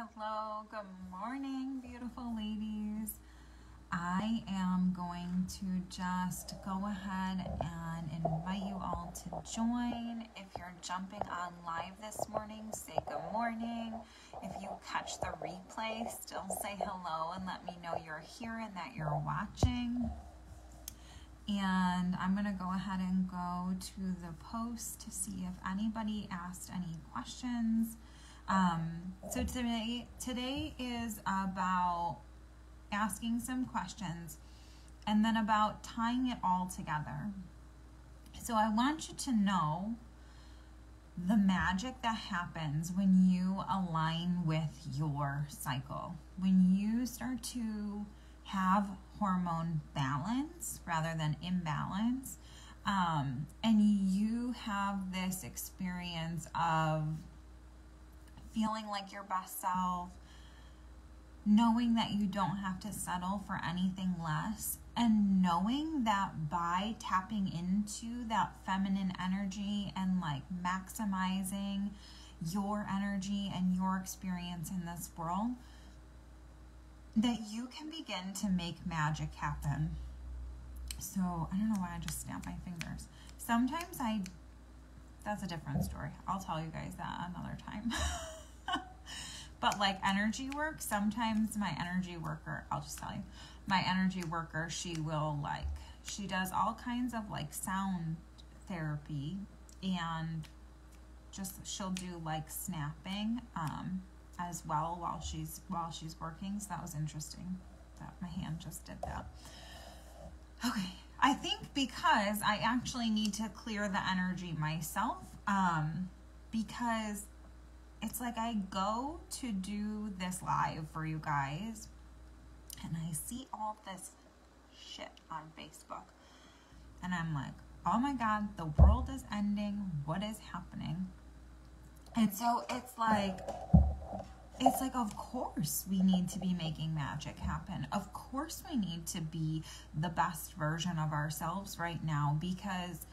Hello, good morning, beautiful ladies. I am going to just go ahead and invite you all to join. If you're jumping on live this morning, say good morning. If you catch the replay, still say hello and let me know you're here and that you're watching. And I'm going to go ahead and go to the post to see if anybody asked any questions. So today is about asking some questions and then about tying it all together. So I want you to know the magic that happens when you align with your cycle. When you start to have hormone balance rather than imbalance, and you have this experience of feeling like your best self, knowing that you don't have to settle for anything less, and knowing that by tapping into that feminine energy and like maximizing your energy and your experience in this world, that you can begin to make magic happen. So I don't know why I just snapped my fingers. Sometimes that's a different story. I'll tell you guys that another time. But like energy work, sometimes my energy worker, I'll just tell you, my energy worker, she does all kinds of like sound therapy, and just she'll do like snapping as well while she's working. So that was interesting that my hand just did that. Okay, I think because I actually need to clear the energy myself, because it's like I go to do this live for you guys and I see all this shit on Facebook and I'm like, oh my God, the world is ending. What is happening? And so it's like, of course we need to be making magic happen. Of course we need to be the best version of ourselves right now, because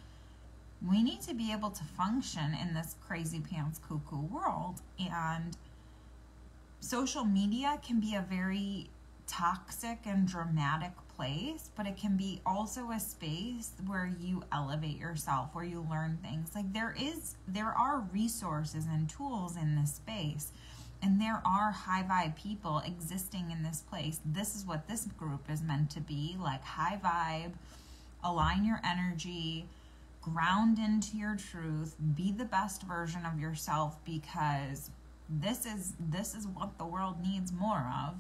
we need to be able to function in this crazy pants cuckoo world. And social media can be a very toxic and dramatic place, but it can be also a space where you elevate yourself, where you learn things. Like there are resources and tools in this space, and there are high vibe people existing in this place. This is what this group is meant to be, like high vibe, align your energy, ground into your truth, be the best version of yourself, because this is what the world needs more of.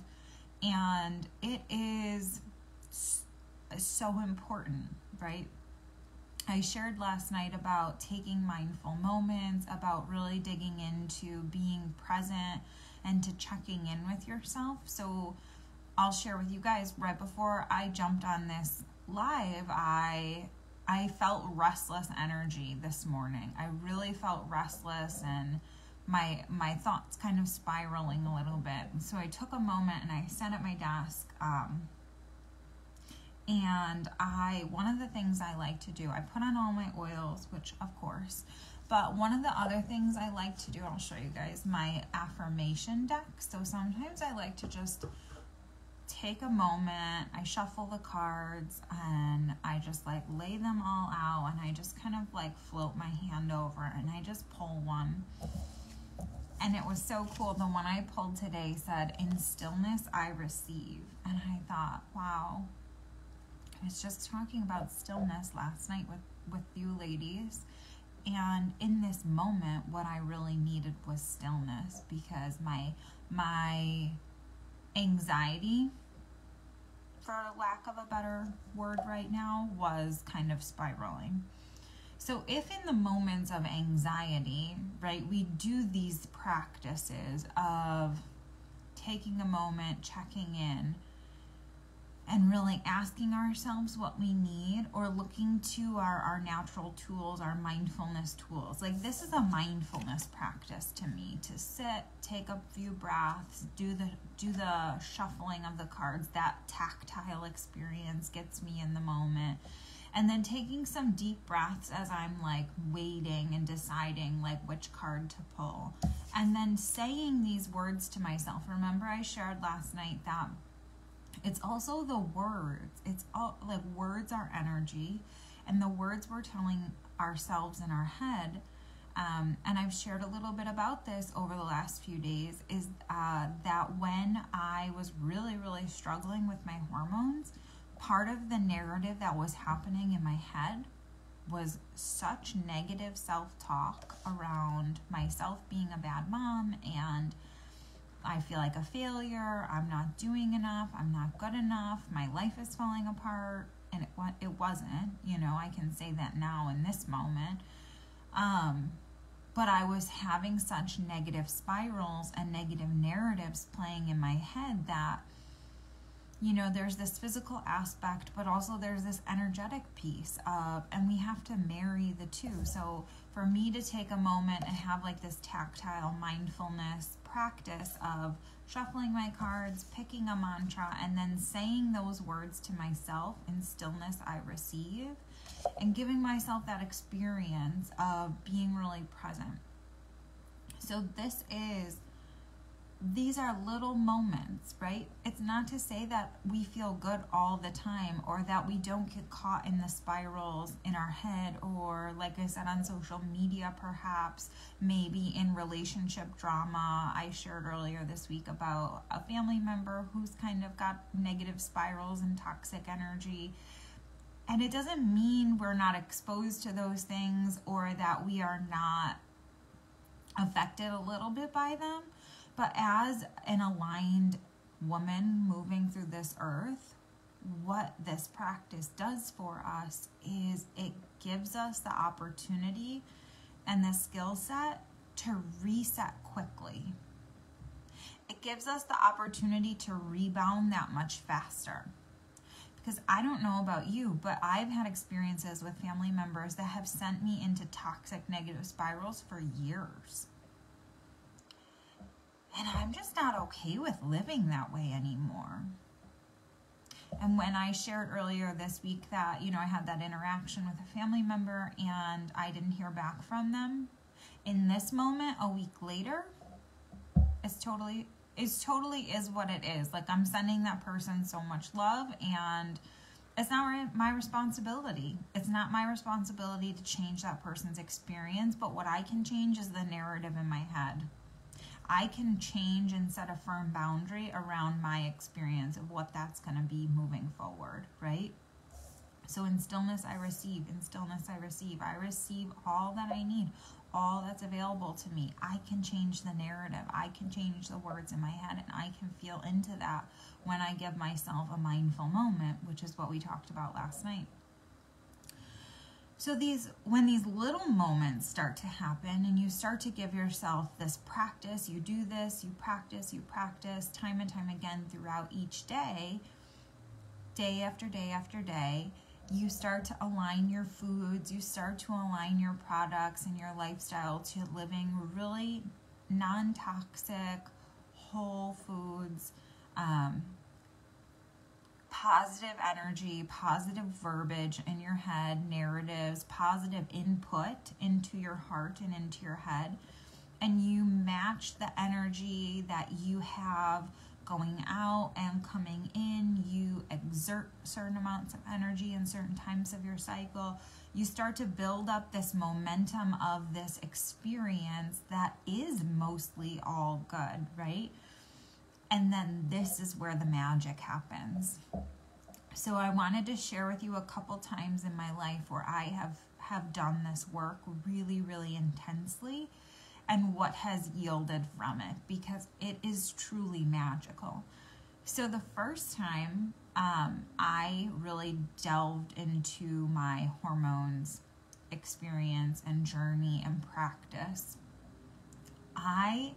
And it is so important, right? I shared last night about taking mindful moments, about really digging into being present and to checking in with yourself. So I'll share with you guys, right before I jumped on this live, I felt restless energy this morning. I really felt restless and my thoughts kind of spiraling a little bit. And so I took a moment and I sat at my desk, and one of the things I like to do, I put on all my oils, which of course, but one of the other things I like to do, I'll show you guys my affirmation deck. So sometimes I like to just take a moment, I shuffle the cards and I just like lay them all out, and I just kind of like float my hand over and I just pull one. And it was so cool. The one I pulled today said, "In stillness I receive." And I thought, wow, I was just talking about stillness last night with you ladies. And in this moment, what I really needed was stillness, because my anxiety, for lack of a better word right now, was kind of spiraling. So if in the moments of anxiety, right, we do these practices of taking a moment, checking in, and really asking ourselves what we need, or looking to our natural tools, our mindfulness tools. Like this is a mindfulness practice to me, to sit, take a few breaths, do the shuffling of the cards. That tactile experience gets me in the moment. And then taking some deep breaths as I'm like waiting and deciding like which card to pull. And then saying these words to myself. Remember I shared last night that it's also the words. It's all like words are energy, and the words we're telling ourselves in our head. And I've shared a little bit about this over the last few days, is that when I was really, really struggling with my hormones, part of the narrative that was happening in my head was such negative self-talk around myself being a bad mom, and I feel like a failure, I'm not doing enough, I'm not good enough, my life is falling apart, and it wasn't, you know, I can say that now in this moment. But I was having such negative spirals and negative narratives playing in my head that, you know, there's this physical aspect, but also there's this energetic piece of, and we have to marry the two. So for me to take a moment and have like this tactile mindfulness practice of shuffling my cards, picking a mantra, and then saying those words to myself, in stillness I receive, and giving myself that experience of being really present. So these are little moments, right? It's not to say that we feel good all the time, or that we don't get caught in the spirals in our head, or like I said, on social media, perhaps, maybe in relationship drama. I shared earlier this week about a family member who's kind of got negative spirals and toxic energy. And it doesn't mean we're not exposed to those things, or that we are not affected a little bit by them. But as an aligned woman moving through this earth, what this practice does for us is it gives us the opportunity and the skill set to reset quickly. It gives us the opportunity to rebound that much faster. Because I don't know about you, but I've had experiences with family members that have sent me into toxic negative spirals for years. And I'm just not okay with living that way anymore. And when I shared earlier this week that, you know, I had that interaction with a family member and I didn't hear back from them, in this moment, a week later, it's totally is what it is. Like, I'm sending that person so much love, and it's not my responsibility. It's not my responsibility to change that person's experience, but what I can change is the narrative in my head. I can change and set a firm boundary around my experience of what that's going to be moving forward, right? So in stillness, I receive. In stillness, I receive. I receive all that I need, all that's available to me. I can change the narrative. I can change the words in my head, and I can feel into that when I give myself a mindful moment, which is what we talked about last night. So when these little moments start to happen and you start to give yourself this practice, you do this, you practice time and time again throughout each day, day after day after day, you start to align your foods, you start to align your products and your lifestyle to living really non-toxic, whole foods, positive energy, positive verbiage in your head, narratives, positive input into your heart and into your head. And you match the energy that you have going out and coming in. You exert certain amounts of energy in certain times of your cycle. You start to build up this momentum of this experience that is mostly all good, right? And then this is where the magic happens. So I wanted to share with you a couple times in my life where I have done this work really, really intensely, and what has yielded from it, because it is truly magical. So the first time I really delved into my hormones experience and journey and practice, I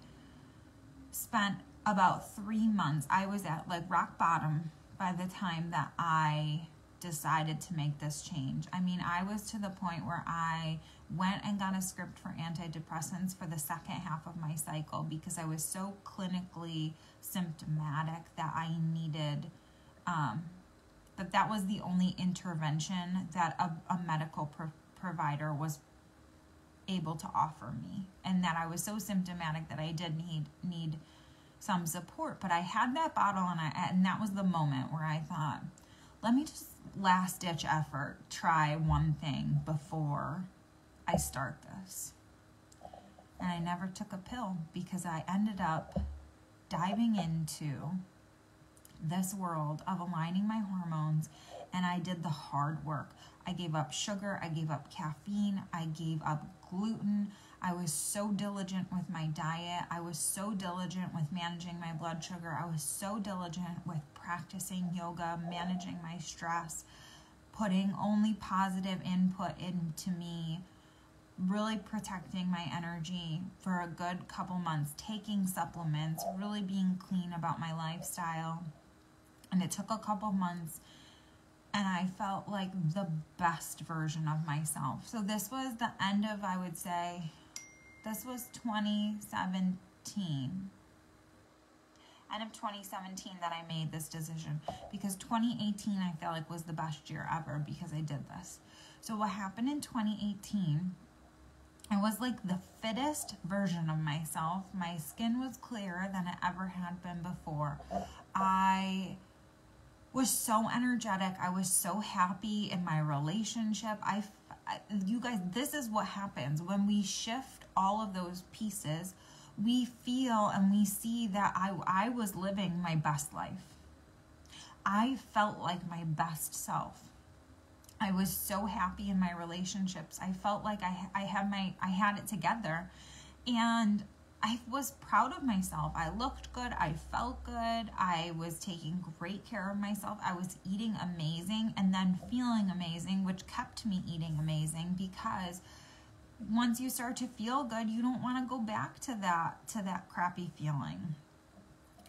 spent about 3 months. I was at like rock bottom by the time that I decided to make this change. I mean, I was to the point where I went and got a script for antidepressants for the second half of my cycle because I was so clinically symptomatic that I needed but that was the only intervention that a medical provider was able to offer me, and that I was so symptomatic that I did need some support. But I had that bottle, and that was the moment where I thought, let me just last ditch effort try one thing before I start this. And I never took a pill, because I ended up diving into this world of aligning my hormones, and I did the hard work. I gave up sugar, I gave up caffeine, I gave up gluten. I was so diligent with my diet. I was so diligent with managing my blood sugar. I was so diligent with practicing yoga, managing my stress, putting only positive input into me, really protecting my energy for a good couple months, taking supplements, really being clean about my lifestyle. And it took a couple months, and I felt like the best version of myself. So this was the end of, I would say, this was 2017. End of 2017 that I made this decision, because 2018 I felt like was the best year ever because I did this. So what happened in 2018, I was like the fittest version of myself. My skin was clearer than it ever had been before. I was so energetic. I was so happy in my relationship. You guys, this is what happens when we shift all of those pieces. We feel and we see that I was living my best life. I felt like my best self. I was so happy in my relationships. I felt like I had it together, and I was proud of myself. I looked good. I felt good. I was taking great care of myself. I was eating amazing and then feeling amazing, which kept me eating amazing, because once you start to feel good, you don't want to go back to that crappy feeling.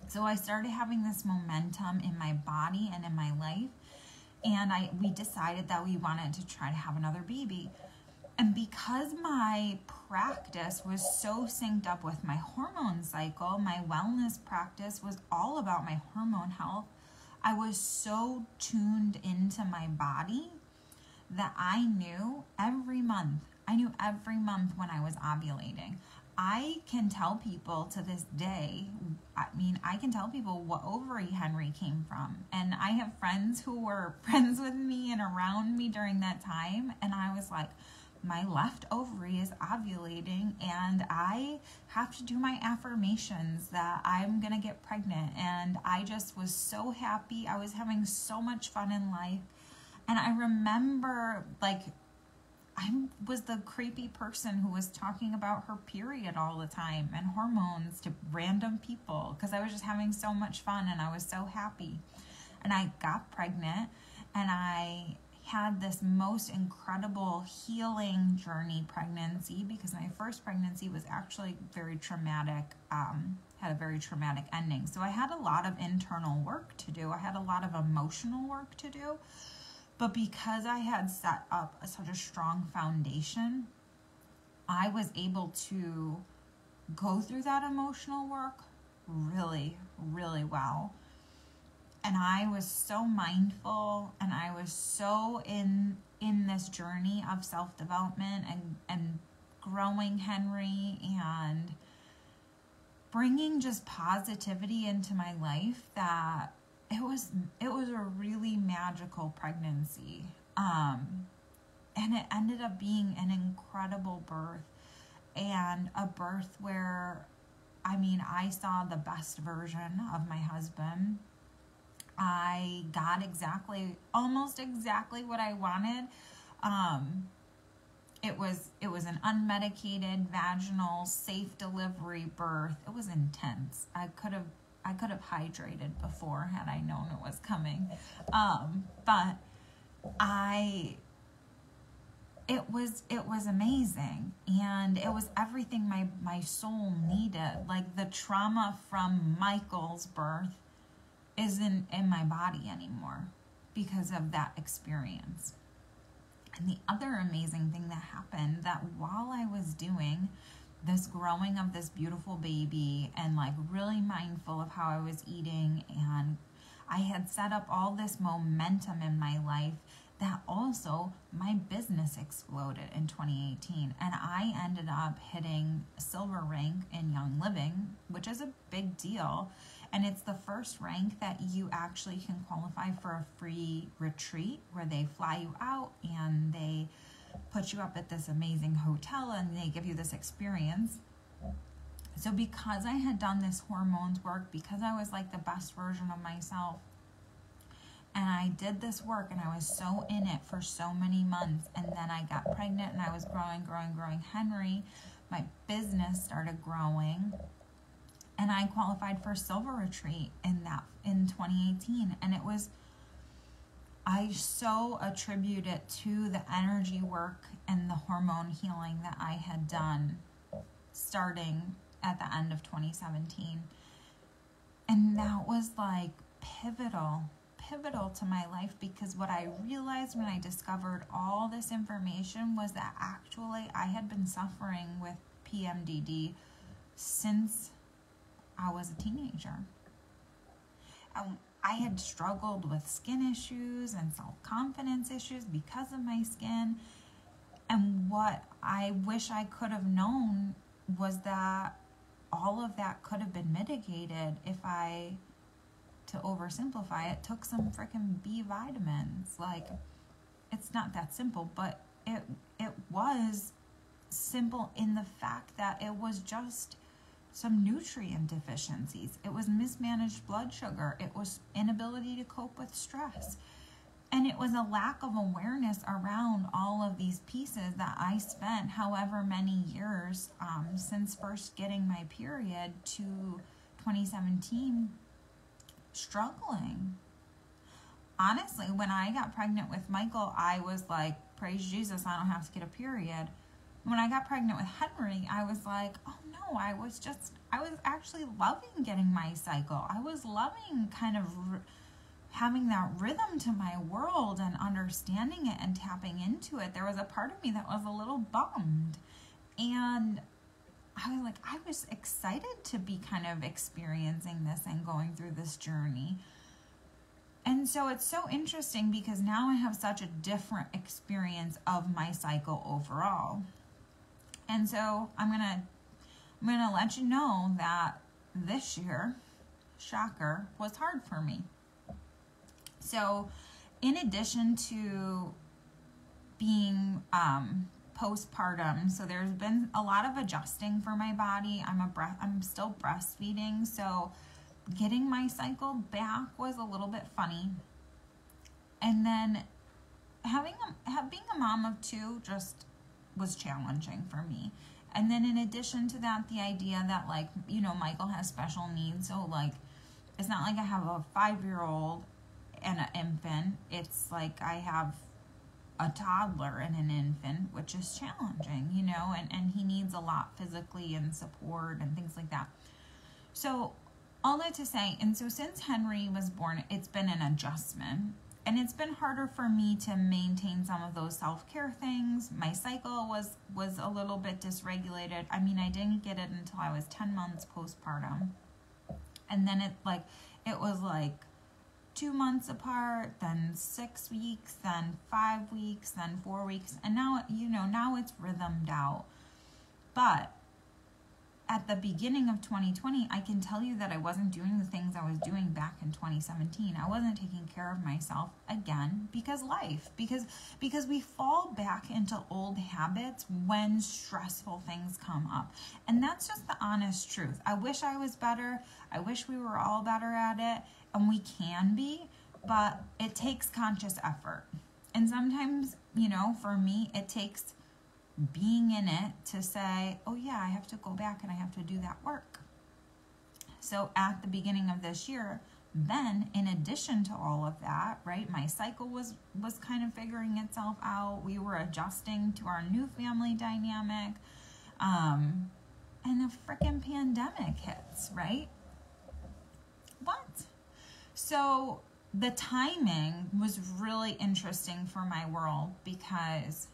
So I started having this momentum in my body and in my life, and we decided that we wanted to try to have another baby. And because my practice was so synced up with my hormone cycle, my wellness practice was all about my hormone health, I was so tuned into my body that I knew every month when I was ovulating. I can tell people to this day, I can tell people what ovary Henry came from. And I have friends who were friends with me and around me during that time. And I was like, my left ovary is ovulating, and I have to do my affirmations that I'm going to get pregnant. And I just was so happy. I was having so much fun in life. And I remember, like, I was the creepy person who was talking about her period all the time and hormones to random people, because I was just having so much fun and I was so happy. And I got pregnant, and I had this most incredible healing journey pregnancy, because my first pregnancy was actually very traumatic, had a very traumatic ending. So I had a lot of internal work to do. I had a lot of emotional work to do. But because I had set up such a strong foundation, I was able to go through that emotional work really, really well. And I was so mindful, and I was so in this journey of self-development and growing Henry and bringing just positivity into my life, that it was a really magical pregnancy. And it ended up being an incredible birth, and a birth where, I saw the best version of my husband. I got almost exactly what I wanted. It was an unmedicated, vaginal, safe delivery birth. It was intense. I could have hydrated before had I known it was coming. But it was amazing, and it was everything my soul needed. Like, the trauma from Michael's birth isn't in my body anymore because of that experience. And the other amazing thing that happened, that while I was doing this growing of this beautiful baby and like really mindful of how I was eating, and I had set up all this momentum in my life that also my business exploded in 2018. And I ended up hitting silver rank in Young Living, which is a big deal. And it's the first rank that you actually can qualify for a free retreat where they fly you out and they put you up at this amazing hotel and they give you this experience. So because I had done this hormones work, because I was like the best version of myself, and I did this work and I was so in it for so many months, and then I got pregnant and I was growing Henry. My business started growing and I qualified for silver retreat in 2018. And it was, I so attribute it to the energy work and the hormone healing that I had done starting at the end of 2017. And that was like pivotal to my life, because what I realized when I discovered all this information was that actually I had been suffering with PMDD since I was a teenager. I had struggled with skin issues and self-confidence issues because of my skin. And what I wish I could have known was that all of that could have been mitigated if I, to oversimplify it, took some freaking B vitamins. Like, it's not that simple, but it was simple in the fact that it was just some nutrient deficiencies. It was mismanaged blood sugar. It was inability to cope with stress. And it was a lack of awareness around all of these pieces that I spent however many years since first getting my period to 2017 struggling. Honestly, when I got pregnant with Michael, I was like, praise Jesus, I don't have to get a period. When I got pregnant with Henry, I was like, oh no, I was actually loving getting my cycle. I was loving kind of having that rhythm to my world and understanding it and tapping into it. There was a part of me that was a little bummed. And I was excited to be kind of experiencing this and going through this journey. And so it's so interesting because now I have such a different experience of my cycle overall. And so I'm gonna let you know that this year, shocker, was hard for me. So in addition to being postpartum, so there's been a lot of adjusting for my body. I'm still breastfeeding, so getting my cycle back was a little bit funny. And then being a mom of two just was challenging for me. And then in addition to that, the idea that, like, you know, Michael has special needs. So, like, it's not like I have a 5-year-old and an infant. It's like I have a toddler and an infant, which is challenging, you know, and he needs a lot physically and support and things like that. So all that to say, and so since Henry was born, it's been an adjustment. And it's been harder for me to maintain some of those self-care things. My cycle was a little bit dysregulated. I mean, I didn't get it until I was 10 months postpartum. And then it was like 2 months apart, then 6 weeks, then 5 weeks, then 4 weeks. And now, you know, now it's rhythmed out. But at the beginning of 2020, I can tell you that I wasn't doing the things I was doing back in 2017. I wasn't taking care of myself again because we fall back into old habits when stressful things come up. And that's just the honest truth. I wish I was better. I wish we were all better at it, and we can be, but it takes conscious effort. And sometimes, you know, for me, it takes being in it to say, oh yeah, I have to go back and I have to do that work. So at the beginning of this year, then in addition to all of that, right, my cycle was kind of figuring itself out. We were adjusting to our new family dynamic, and the freaking pandemic hits, right? What? So the timing was really interesting for my world because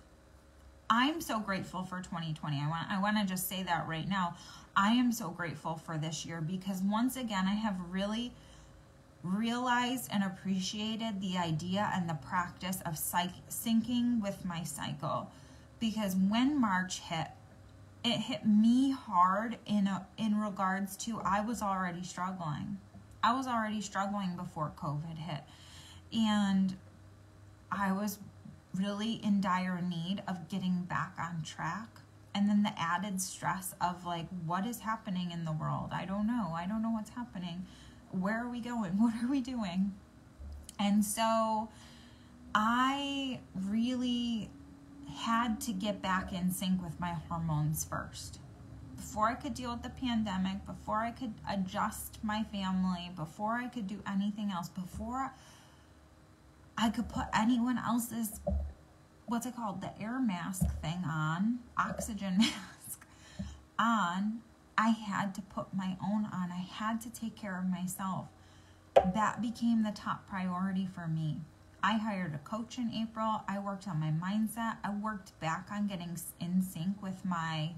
I'm so grateful for 2020. I want to just say that right now. I am so grateful for this year because once again, I have really realized and appreciated the idea and the practice of syncing with my cycle. Because when March hit, it hit me hard in regards to I was already struggling. I was already struggling before COVID hit. And I was really in dire need of getting back on track. And then the added stress of like, what is happening in the world? I don't know. I don't know what's happening. Where are we going? What are we doing? And so I really had to get back in sync with my hormones first. Before I could deal with the pandemic, before I could adjust my family, before I could do anything else, before I could put anyone else's, what's it called, the air mask thing on, oxygen mask on, I had to put my own on. I had to take care of myself. That became the top priority for me. I hired a coach in April. I worked on my mindset. I worked back on getting in sync with my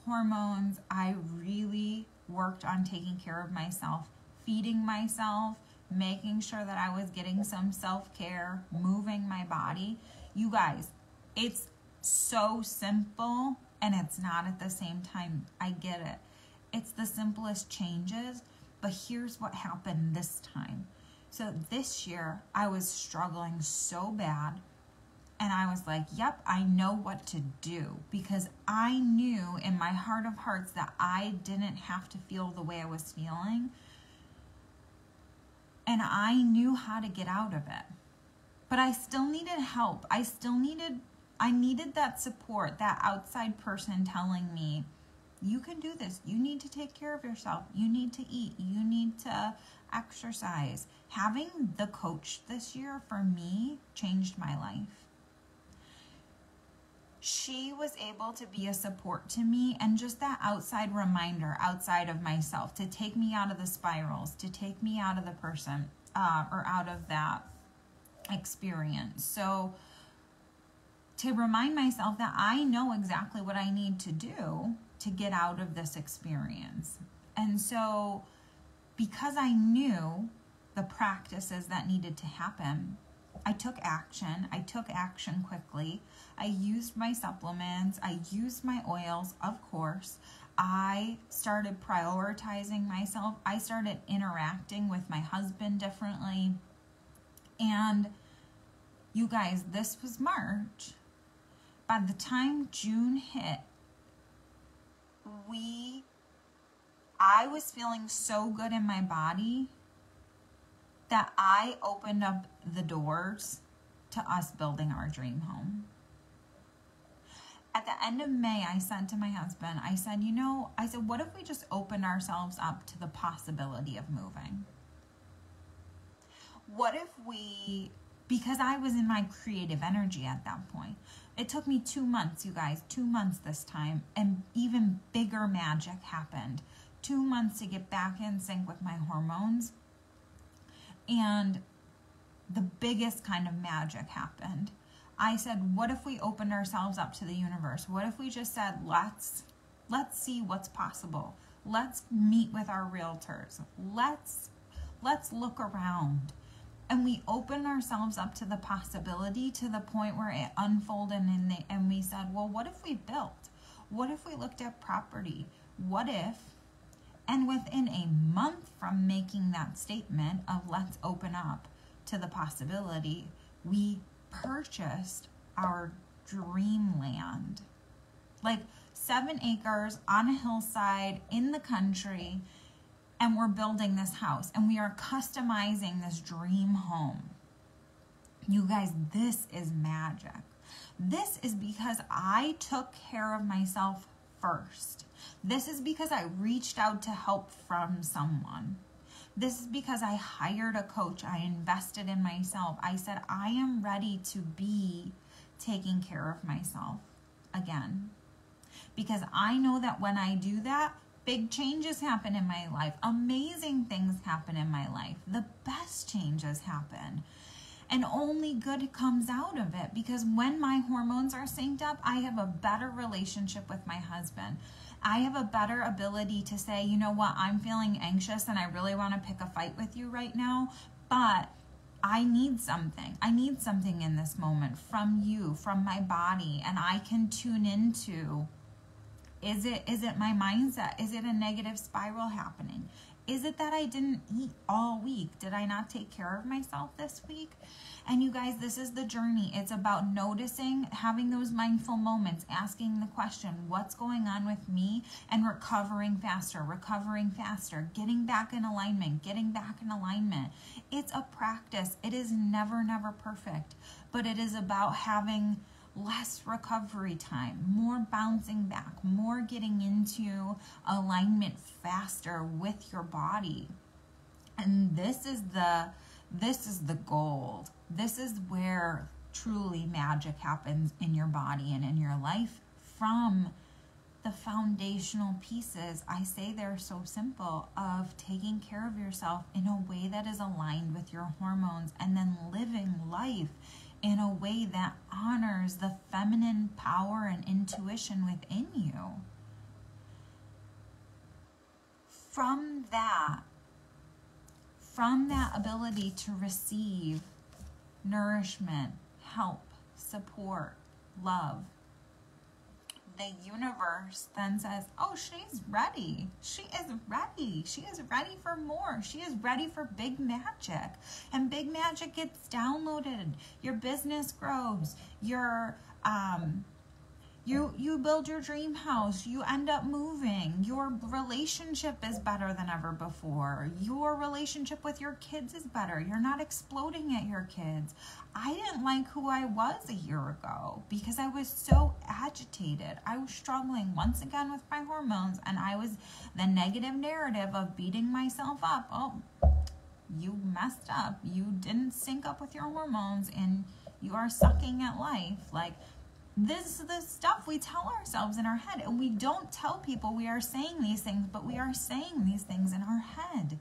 hormones. I really worked on taking care of myself, feeding myself, making sure that I was getting some self-care, moving my body. You guys, it's so simple and it's not at the same time. I get it. It's the simplest changes, but here's what happened this time. So this year, I was struggling so bad, and I was like, yep, I know what to do, because I knew in my heart of hearts that I didn't have to feel the way I was feeling, and I knew how to get out of it. But I still needed help. I needed that support, that outside person telling me, you can do this. You need to take care of yourself. You need to eat. You need to exercise. Having the coach this year for me changed my life. She was able to be a support to me, and just that outside reminder outside of myself to take me out of the spirals, to take me out of the person or out of that experience. So to remind myself that I know exactly what I need to do to get out of this experience. And so because I knew the practices that needed to happen, I took action. I took action quickly. I used my supplements. I used my oils, of course. I started prioritizing myself. I started interacting with my husband differently. And you guys, this was March. By the time June hit, I was feeling so good in my body that I opened up the doors to us building our dream home. At the end of May, I said to my husband, I said, what if we just opened ourselves up to the possibility of moving? What if because I was in my creative energy at that point. It took me 2 months, you guys, 2 months this time, and even bigger magic happened. 2 months to get back in sync with my hormones. And the biggest kind of magic happened. I said, what if we opened ourselves up to the universe? What if we just said, let's see what's possible. Let's meet with our realtors. Let's look around. And we opened ourselves up to the possibility to the point where it unfolded, and we said, well, what if we built? What if we looked at property? What if? And within a month from making that statement of let's open up to the possibility, we purchased our dream land. Like 7 acres on a hillside in the country. And we're building this house, and we are customizing this dream home. You guys, this is magic. This is because I took care of myself first. This is because I reached out to help from someone. This is because I hired a coach. I invested in myself. I said, I am ready to be taking care of myself again. Because I know that when I do that, big changes happen in my life. Amazing things happen in my life. The best changes happen. And only good comes out of it, because when my hormones are synced up, I have a better relationship with my husband. I have a better ability to say, you know what, I'm feeling anxious and I really want to pick a fight with you right now, but I need something. I need something in this moment from you, from my body, and I can tune into, is it my mindset? Is it a negative spiral happening? Is it that I didn't eat all week? Did I not take care of myself this week? And you guys, this is the journey. It's about noticing, having those mindful moments, asking the question, what's going on with me? And recovering faster, getting back in alignment, It's a practice. It is never, never perfect, but it is about having less recovery time, more bouncing back, more getting into alignment faster with your body. And this is the gold. This is where truly magic happens in your body and in your life, from the foundational pieces. I say they're so simple, of taking care of yourself in a way that is aligned with your hormones, and then living life in a way that honors the feminine power and intuition within you. From that ability to receive nourishment, help, support, love, the universe then says, oh, she's ready. She is ready. She is ready for more. She is ready for big magic. And big magic gets downloaded. Your business grows. You build your dream house. You end up moving. Your relationship is better than ever before. Your relationship with your kids is better. You're not exploding at your kids. I didn't like who I was a year ago because I was so agitated. I was struggling once again with my hormones, and I was the negative narrative of beating myself up. Oh, you messed up. You didn't sync up with your hormones and you are sucking at life. Like, this is the stuff we tell ourselves in our head, and we don't tell people we are saying these things, but we are saying these things in our head.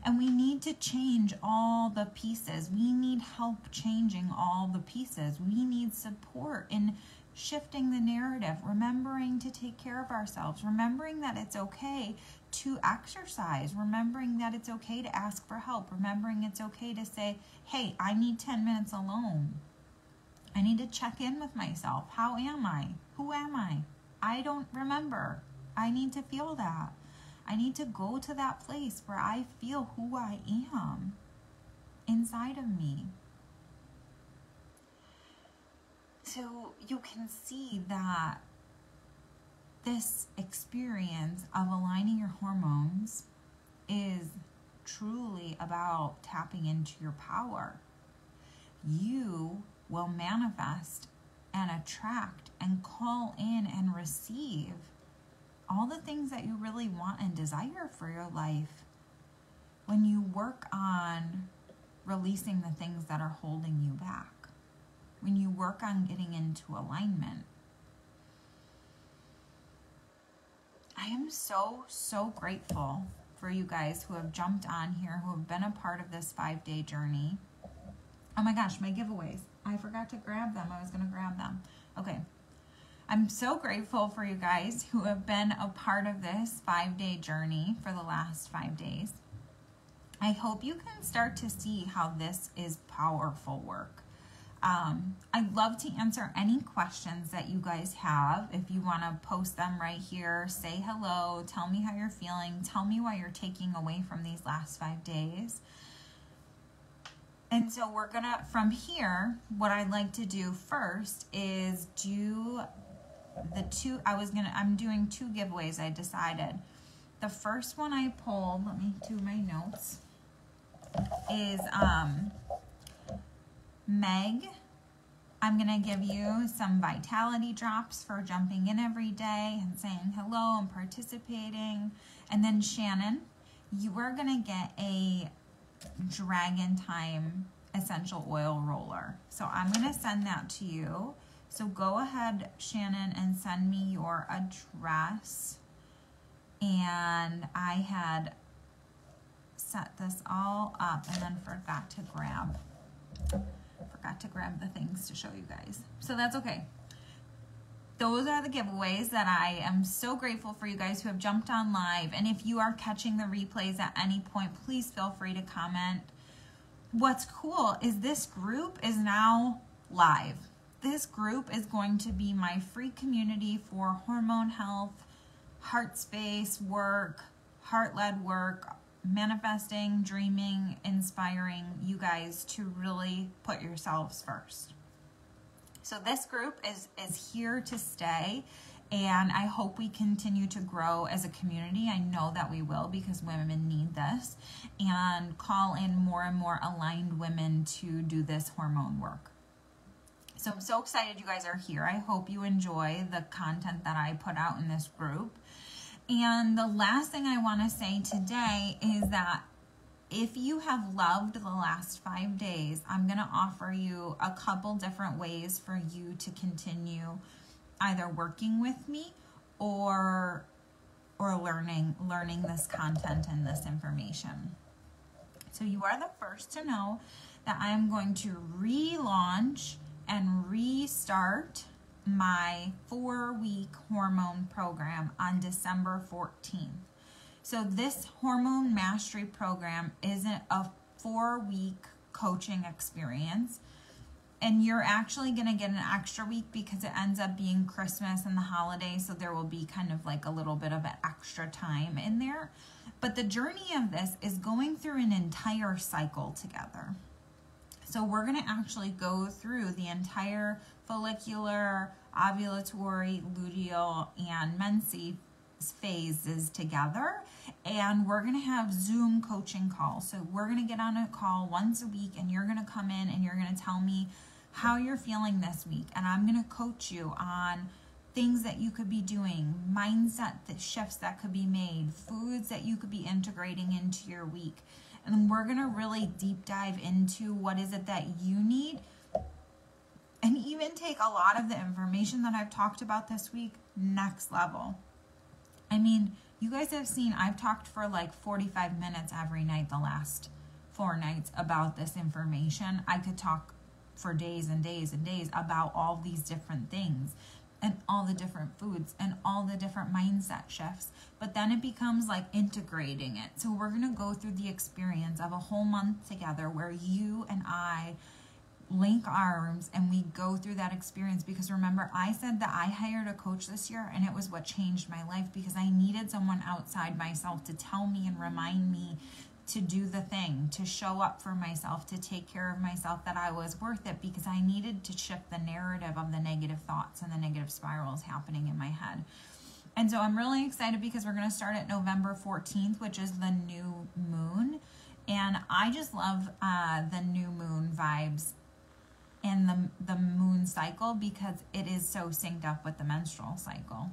And we need to change all the pieces. We need help changing all the pieces. We need support in shifting the narrative, remembering to take care of ourselves, remembering that it's okay to exercise, remembering that it's okay to ask for help, remembering it's okay to say, hey, I need 10 minutes alone. I need to check in with myself. How am I? Who am I? I don't remember. I need to feel that. I need to go to that place where I feel who I am inside of me. So you can see that this experience of aligning your hormones is truly about tapping into your power. You will manifest and attract and call in and receive all the things that you really want and desire for your life when you work on releasing the things that are holding you back, when you work on getting into alignment. I am so, so grateful for you guys who have jumped on here, who have been a part of this 5-day journey. Oh my gosh, my giveaways. I forgot to grab them. I was going to grab them. Okay. I'm so grateful for you guys who have been a part of this 5-day journey for the last 5 days. I hope you can start to see how this is powerful work. I'd love to answer any questions that you guys have. If you want to post them right here, say hello, tell me how you're feeling, tell me what you're taking away from these last 5 days. And so we're gonna, from here, what I'd like to do first is do I'm doing 2 giveaways, I decided. The first one I pulled, let me do my notes, is Meg. I'm gonna give you some vitality drops for jumping in every day and saying hello and participating. And then Shannon, you are gonna get a Dragon Time essential oil roller. So I'm going to send that to you. So go ahead, Shannon, and send me your address. And I had set this all up and then forgot to grab the things to show you guys. So that's okay. those are the giveaways that I am so grateful for you guys who have jumped on live. And if you are catching the replays at any point, please feel free to comment. What's cool is this group is now live. This group is going to be my free community for hormone health, heart space work, heart-led work, manifesting, dreaming, inspiring you guys to really put yourselves first. So this group is here to stay, and I hope we continue to grow as a community. I know that we will, because women need this, and call in more and more aligned women to do this hormone work. So I'm so excited you guys are here. I hope you enjoy the content that I put out in this group. And the last thing I want to say today is that if you have loved the last 5 days, I'm going to offer you a couple different ways for you to continue either working with me or learning this content and this information. So you are the first to know that I am going to relaunch and restart my 4-week hormone program on December 14th. So this hormone mastery program isn't a 4-week coaching experience, and you're actually going to get an extra week because it ends up being Christmas and the holidays, so there will be kind of like a little bit of an extra time in there. But the journey of this is going through an entire cycle together. So we're going to actually go through the entire follicular, ovulatory, luteal, and menses phases together, and we're going to have Zoom coaching calls. So we're going to get on a call once a week, and you're going to come in and you're going to tell me how you're feeling this week, and I'm going to coach you on things that you could be doing, mindset shifts that could be made, foods that you could be integrating into your week. And we're going to really deep dive into what is it that you need, and even take a lot of the information that I've talked about this week next level. I mean, you guys have seen I've talked for like 45 minutes every night the last 4 nights about this information. I could talk for days and days and days about all these different things and all the different foods and all the different mindset shifts. But then it becomes like integrating it. So we're going to go through the experience of a whole month together where you and I link arms and we go through that experience. Because remember, I said that I hired a coach this year, and it was what changed my life, because I needed someone outside myself to tell me and remind me to do the thing, to show up for myself, to take care of myself, that I was worth it, because I needed to shift the narrative of the negative thoughts and the negative spirals happening in my head. And so I'm really excited because we're going to start at November 14th, which is the new moon. And I just love the new moon vibes and the moon cycle, because it is so synced up with the menstrual cycle.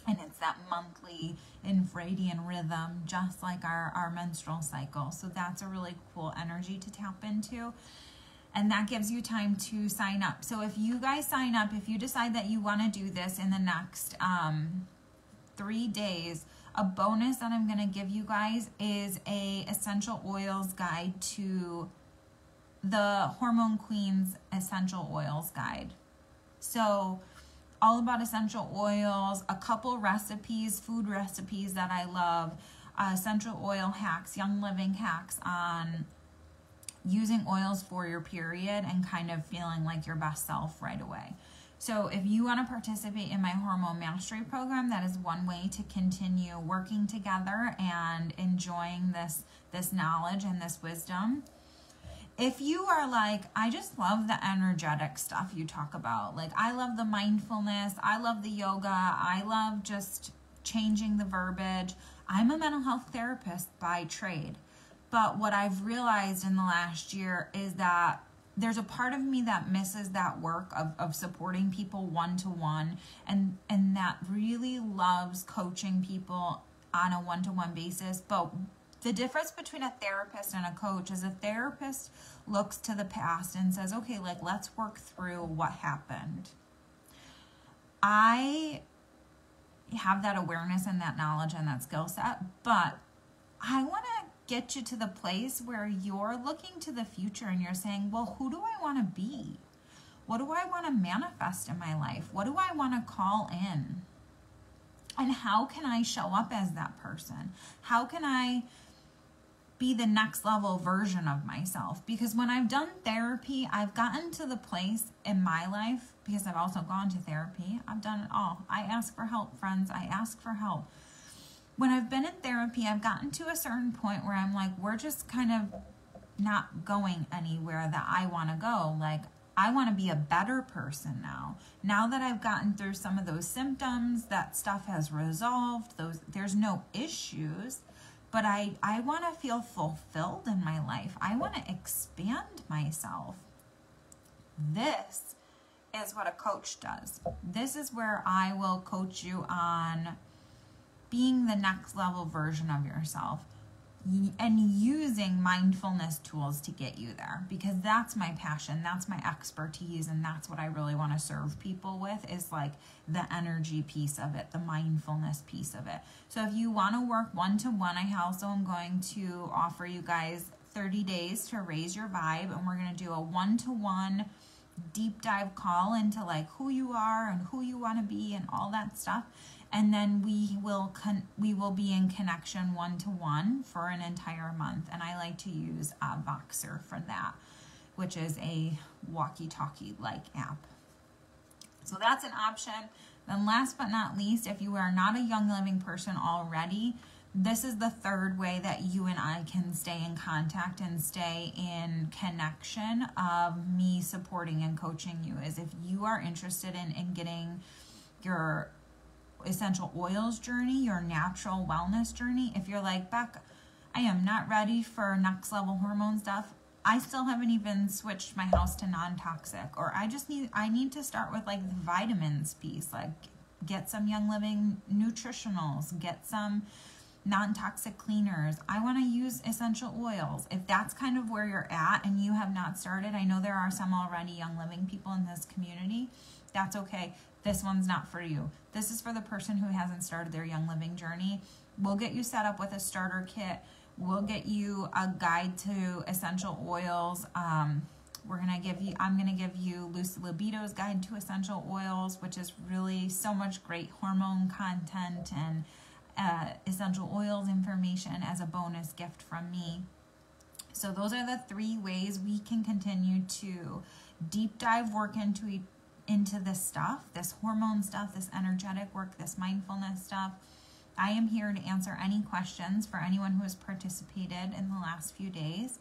And it's that monthly infradian rhythm, just like our menstrual cycle. So that's a really cool energy to tap into. And that gives you time to sign up. So if you guys sign up, if you decide that you want to do this in the next 3 days, a bonus that I'm going to give you guys is a essential oils guide to the Hormone Queens Essential Oils Guide. So all about essential oils, a couple recipes, food recipes that I love, essential oil hacks, Young Living hacks on using oils for your period and kind of feeling like your best self right away. So if you want to participate in my Hormone Mastery program, that is one way to continue working together and enjoying this knowledge and this wisdom. If you are like, I just love the energetic stuff you talk about, like I love the mindfulness, I love the yoga, I love just changing the verbiage. I'm a mental health therapist by trade, but what I've realized in the last year is that there's a part of me that misses that work of supporting people one-to-one, and that really loves coaching people on a one-to-one basis. But the difference between a therapist and a coach is a therapist looks to the past and says, okay, like let's work through what happened. I have that awareness and that knowledge and that skill set, but I want to get you to the place where you're looking to the future and you're saying, well, who do I want to be? What do I want to manifest in my life? What do I want to call in? And how can I show up as that person? How can I be the next level version of myself? Because when I've done therapy, I've gotten to the place in my life, because I've also gone to therapy, I've done it all. I ask for help, friends. I ask for help. When I've been in therapy, I've gotten to a certain point where I'm like, we're just kind of not going anywhere that I want to go. Like, I want to be a better person now. Now that I've gotten through some of those symptoms, that stuff has resolved, there's no issues, but I want to feel fulfilled in my life. I want to expand myself. This is what a coach does. This is where I will coach you on being the next level version of yourself and using mindfulness tools to get you there, because that's my passion, that's my expertise, and that's what I really want to serve people with, is like the energy piece of it, the mindfulness piece of it. So if you want to work one-to-one, I also am going to offer you guys 30 days to raise your vibe, and we're going to do a one-to-one deep dive call into like who you are and who you want to be and all that stuff. And then we will be in connection one-to-one for an entire month. And I like to use Voxer for that, which is a walkie-talkie like app. So that's an option. Then last but not least, if you are not a Young Living person already, this is the third way that you and I can stay in contact and stay in connection of me supporting and coaching you, is if you are interested in getting your essential oils journey, your natural wellness journey. If you're like, Beck, I am not ready for next level hormone stuff. I still haven't even switched my house to non-toxic, or I need to start with like the vitamins piece, like get some Young Living nutritionals, get some non-toxic cleaners. I want to use essential oils. If that's kind of where you're at and you have not started, I know there are some already Young Living people in this community. That's okay. This one's not for you. This is for the person who hasn't started their Young Living journey. We'll get you set up with a starter kit. We'll get you a guide to essential oils. I'm going to give you Lucy Libido's guide to essential oils, which is really so much great hormone content and essential oils information as a bonus gift from me. So those are the 3 ways we can continue to deep dive work into this stuff, this hormone stuff, this energetic work, this mindfulness stuff. I am here to answer any questions for anyone who has participated in the last few days.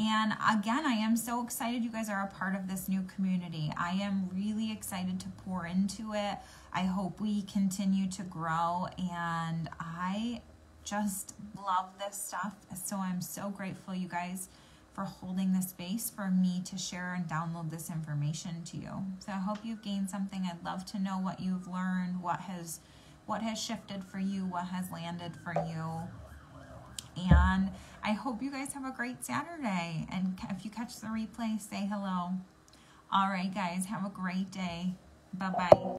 And again, I am so excited you guys are a part of this new community. I am really excited to pour into it. I hope we continue to grow, and I just love this stuff. So I'm so grateful, you guys, for holding the space for me to share and download this information to you. So I hope you've gained something. I'd love to know what you've learned, what has shifted for you, what has landed for you. And I hope you guys have a great Saturday. And if you catch the replay, say hello. All right, guys, have a great day. Bye-bye.